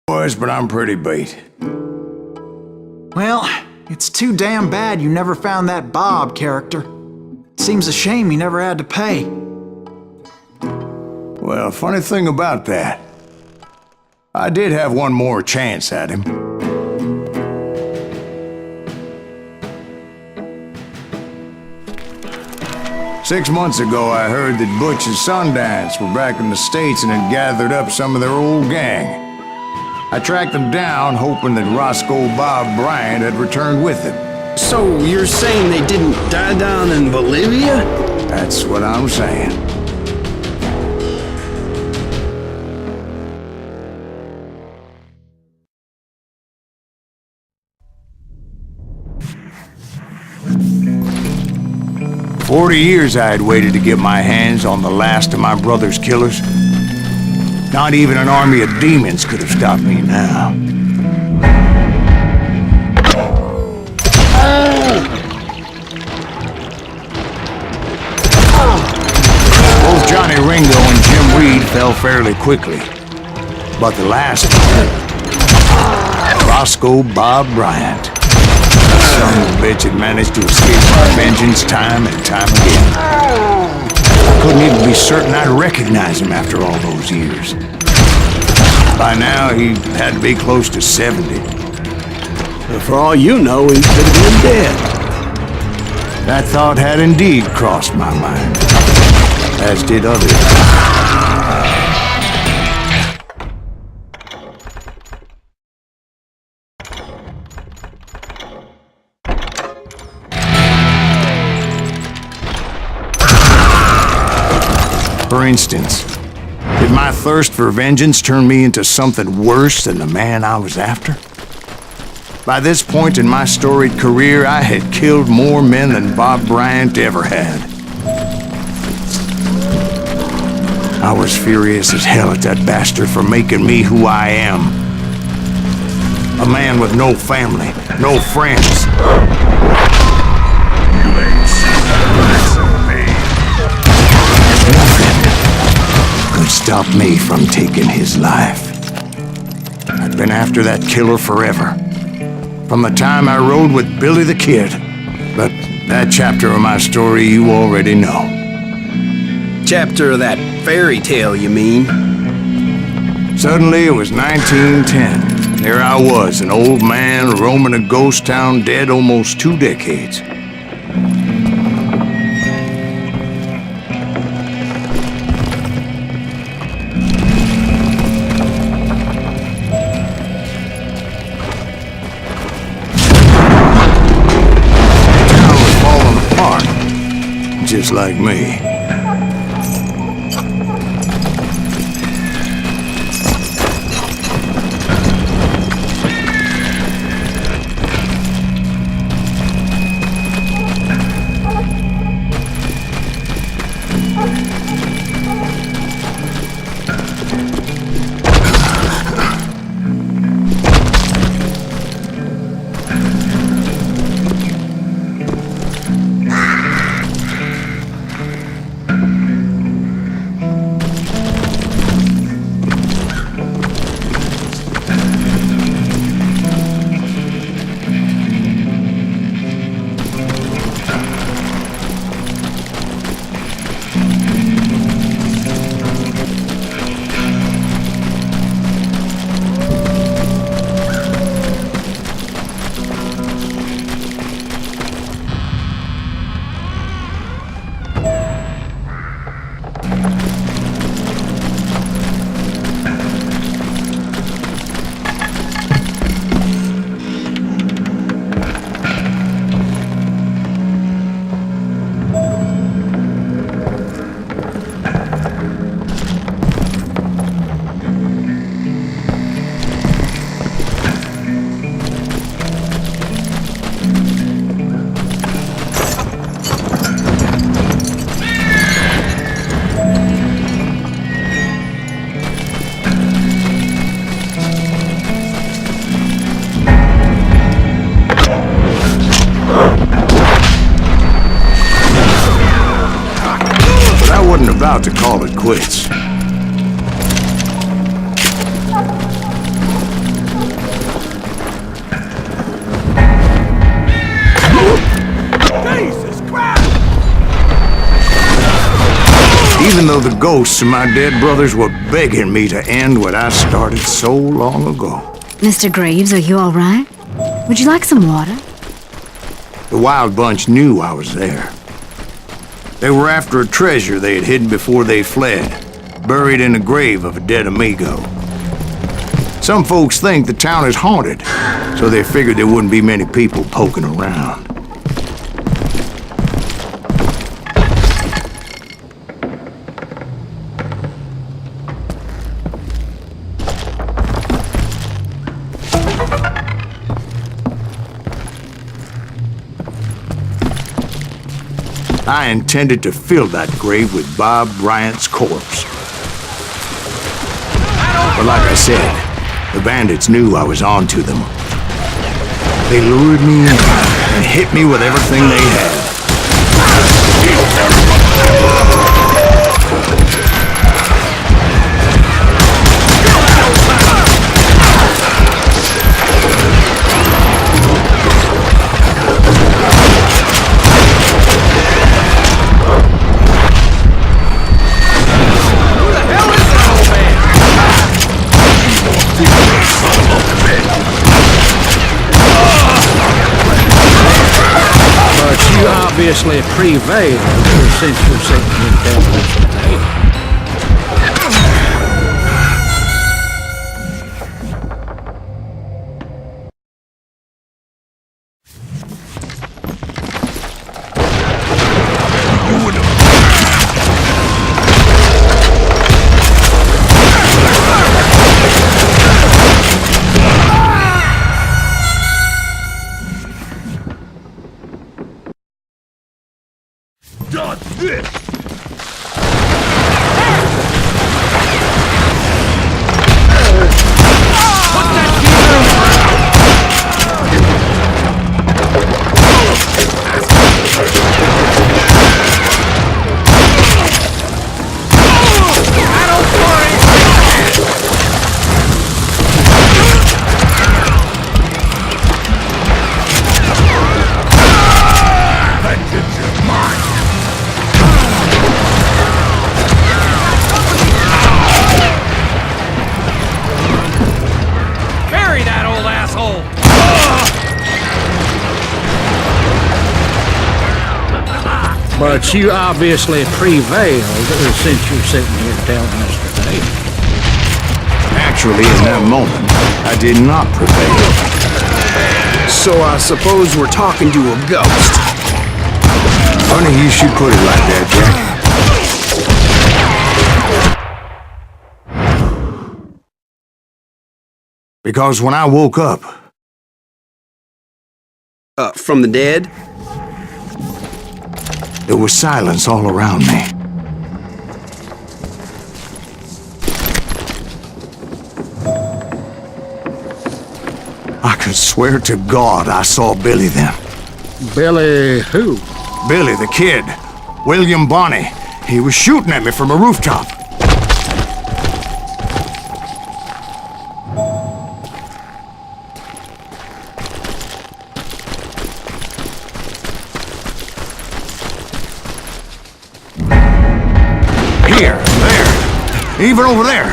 Was, but I'm pretty beat. Well, it's too damn bad you never found that Bob character. Seems a shame he never had to pay. Well, funny thing about that, I did have one more chance at him. Six months ago, I heard that Butch and Sundance were back in the States and had gathered up some of their old gang. I tracked them down, hoping that Roscoe Bob Bryant had returned with them. So you're saying they didn't die down in Bolivia? That's what I'm saying. For 40 years I had waited to get my hands on the last of my brother's killers. Not even an army of demons could have stopped me now. Both Johnny Ringo and Jim Reed fell fairly quickly. But the last one, Roscoe Bob Bryant. That son of a bitch had managed to escape my vengeance time and time again. I couldn't even be certain I'd recognize him after all those years. By now, he had to be close to 70. But for all you know, he could have been dead. That thought had indeed crossed my mind, as did others. For instance, did my thirst for vengeance turn me into something worse than the man I was after? By this point in my storied career, I had killed more men than Bob Bryant ever had. I was furious as hell at that bastard for making me who I am. A man with no family, no friends. Could stop me from taking his life. I've been after that killer forever. From the time I rode with Billy the Kid. But that chapter of my story you already know. Chapter of that fairy tale, you mean? Suddenly it was 1910. There I was, an old man roaming a ghost town dead almost 2 decades. Just like me. About to call it quits. the ghosts of my dead brothers were begging me to end what I started so long ago. Mr. Graves, are you all right? Would you like some water? The Wild Bunch knew I was there. They were after a treasure they had hidden before they fled, buried in a grave of a dead amigo. Some folks think the town is haunted, so they figured there wouldn't be many people poking around. I intended to fill that grave with Bob Bryant's corpse. But like I said, the bandits knew I was on to them. They lured me in and hit me with everything they had. You obviously prevailed since you're sitting in Dallas today. Done this! But you obviously prevailed since you're sitting here telling us today. Actually, in that moment, I did not prevail. So I suppose we're talking to a ghost. Funny you should put it like that, Jack. Because when I woke up... From the dead? There was silence all around me. I could swear to God I saw Billy then. Billy who? Billy, the kid. William Bonney. He was shooting at me from a rooftop. Here, there, even over there.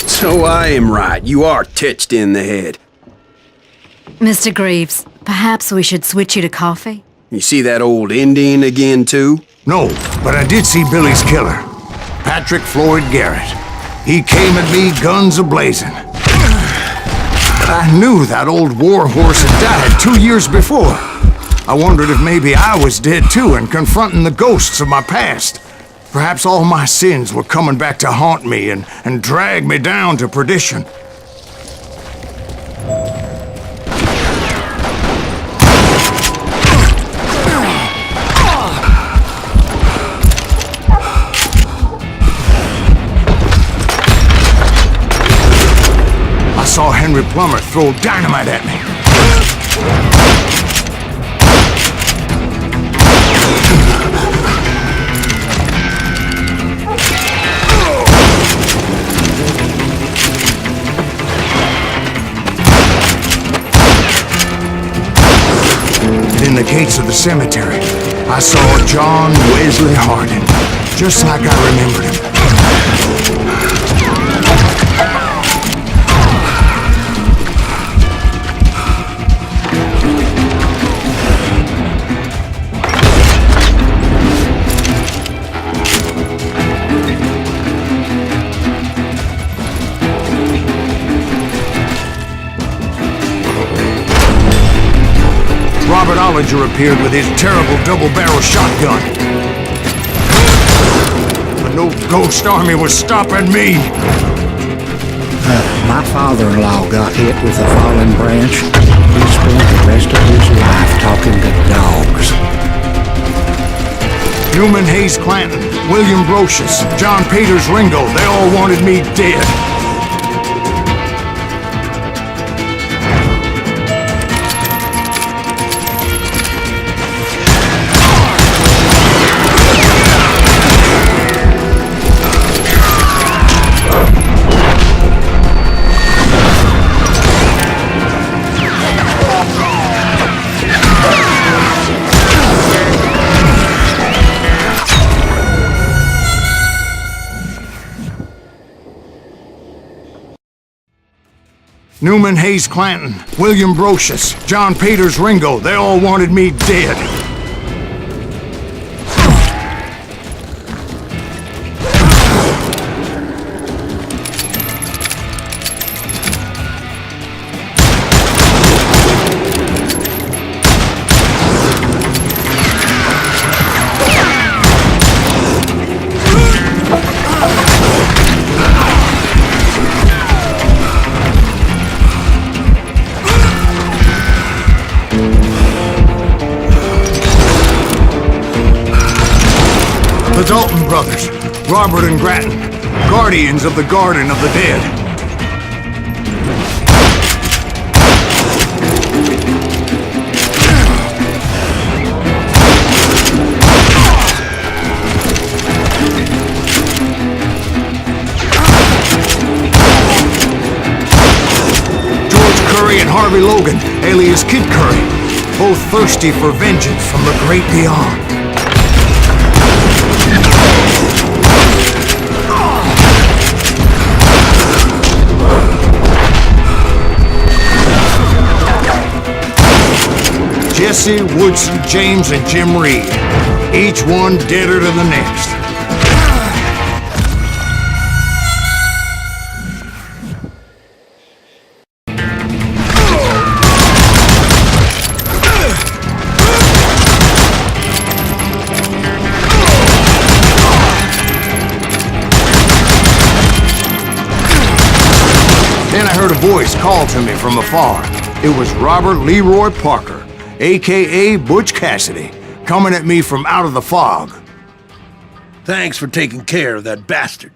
So I am right. You are touched in the head. Mr. Graves, perhaps we should switch you to coffee? You see that old Indian again, too? No, but I did see Billy's killer, Patrick Floyd Garrett. He came at me, guns a-blazing. I knew that old war horse had died 2 years before. I wondered if maybe I was dead too and confronting the ghosts of my past. Perhaps all my sins were coming back to haunt me and drag me down to perdition. saw Henry Plummer throw dynamite at me. In the gates of the cemetery, I saw John Wesley Hardin, just like I remembered him. Robert Ollinger appeared with his terrible double-barrel shotgun. But no ghost army was stopping me. My father-in-law got hit with a fallen branch. He spent the rest of his life talking to dogs. Newman Hayes Clanton, William Brocious, John Peters Ringo, they all wanted me dead. Newman Hayes Clanton, William Brocious, John Peters Ringo, they all wanted me dead. The Dalton brothers, Robert and Grattan, guardians of the Garden of the Dead. George Curry and Harvey Logan, alias Kid Curry, both thirsty for vengeance from the great beyond. Jesse, Woodson, James, and Jim Reed. Each one deader than the next. Then I heard a voice call to me from afar. It was Robert Leroy Parker, a.k.a. Butch Cassidy, coming at me from out of the fog. Thanks for taking care of that bastard.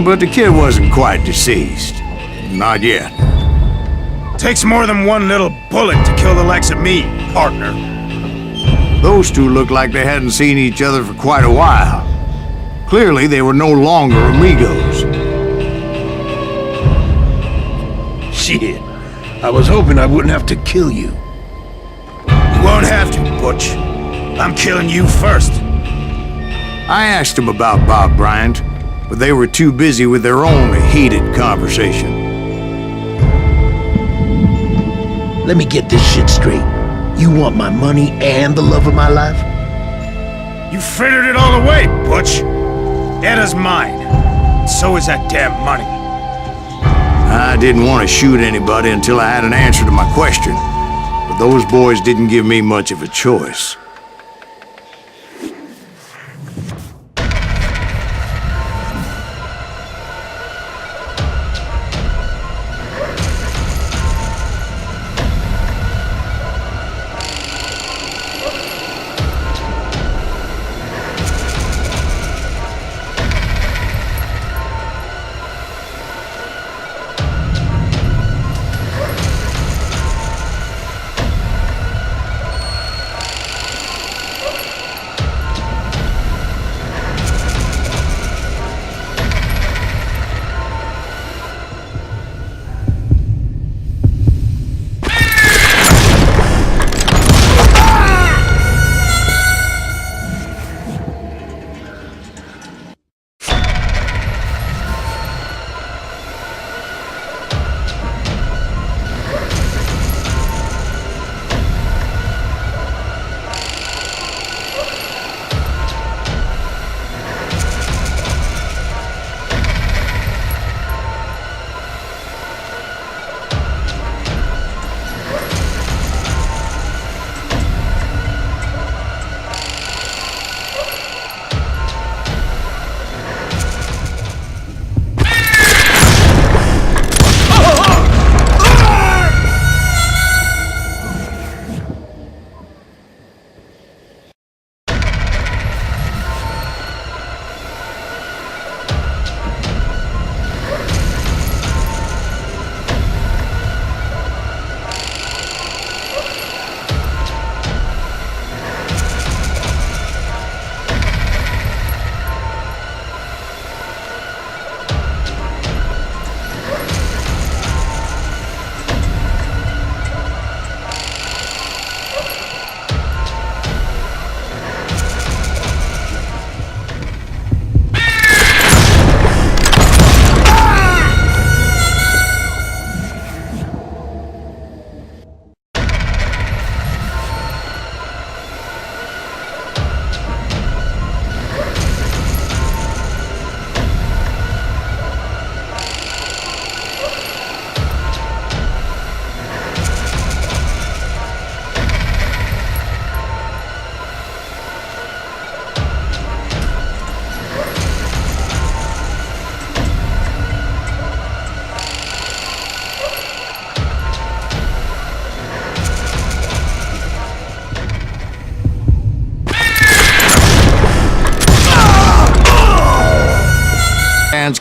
But the kid wasn't quite deceased. Not yet. Takes more than one little bullet to kill the likes of me, partner. Those two looked like they hadn't seen each other for quite a while. Clearly, they were no longer amigos. Shit. I was hoping I wouldn't have to kill you. You won't have to, Butch. I'm killing you first. I asked them about Bob Bryant, but they were too busy with their own heated conversation. Let me get this shit straight. You want my money and the love of my life? You frittered it all away, Butch. Edda's mine. So is that damn money. I didn't want to shoot anybody until I had an answer to my question, but those boys didn't give me much of a choice.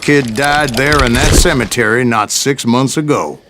Kid died there in that cemetery not 6 months ago.